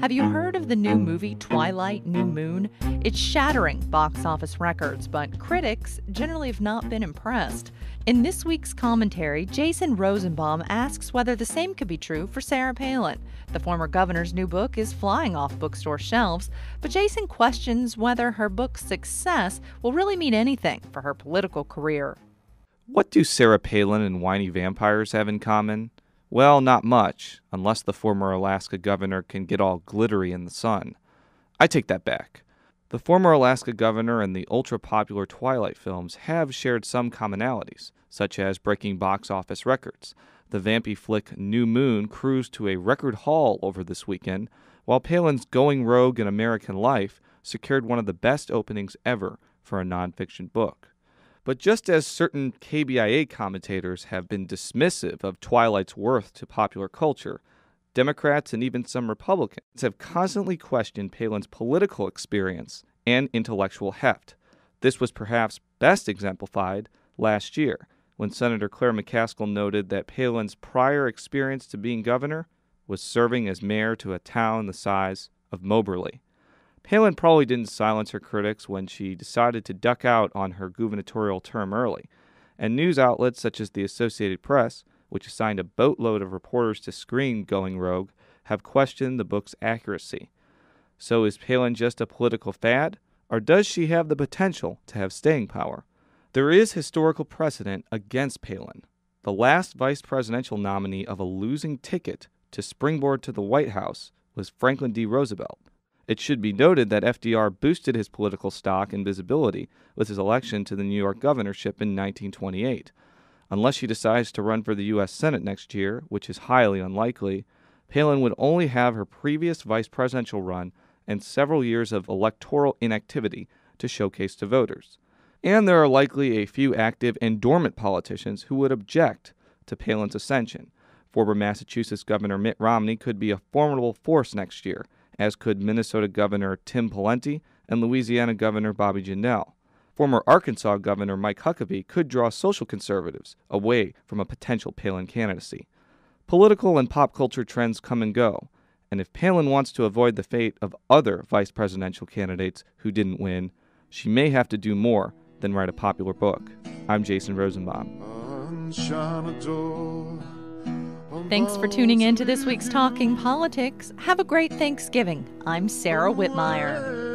Have you heard of the new movie Twilight, New Moon? It's shattering box office records, but critics generally have not been impressed. In this week's commentary, Jason Rosenbaum asks whether the same could be true for Sarah Palin. The former governor's new book is flying off bookstore shelves, but Jason questions whether her book's success will really mean anything for her political career. What do Sarah Palin and whiny vampires have in common? Well, not much, unless the former Alaska governor can get all glittery in the sun. I take that back. The former Alaska governor and the ultra-popular Twilight films have shared some commonalities, such as breaking box office records. The vampy flick New Moon cruised to a record haul over this weekend, while Palin's Going Rogue in American Life secured one of the best openings ever for a nonfiction book. But just as certain KBIA commentators have been dismissive of Twilight's worth to popular culture, Democrats and even some Republicans have constantly questioned Palin's political experience and intellectual heft. This was perhaps best exemplified last year, when Senator Claire McCaskill noted that Palin's prior experience to being governor was serving as mayor to a town the size of Moberly. Palin probably didn't silence her critics when she decided to duck out on her gubernatorial term early, and news outlets such as the Associated Press, which assigned a boatload of reporters to screen Going Rogue, have questioned the book's accuracy. So is Palin just a political fad, or does she have the potential to have staying power? There is historical precedent against Palin. The last vice presidential nominee of a losing ticket to springboard to the White House was Franklin D. Roosevelt. It should be noted that FDR boosted his political stock and visibility with his election to the New York governorship in 1928. Unless she decides to run for the U.S. Senate next year, which is highly unlikely, Palin would only have her previous vice presidential run and several years of electoral inactivity to showcase to voters. And there are likely a few active and dormant politicians who would object to Palin's ascension. Former Massachusetts Governor Mitt Romney could be a formidable force next year, as could Minnesota Governor Tim Pawlenty and Louisiana Governor Bobby Jindal. Former Arkansas Governor Mike Huckabee could draw social conservatives away from a potential Palin candidacy. Political and pop culture trends come and go, and if Palin wants to avoid the fate of other vice presidential candidates who didn't win, she may have to do more than write a popular book. I'm Jason Rosenbaum. Thanks for tuning in to this week's Talking Politics. Have a great Thanksgiving. I'm Sarah Whitmire.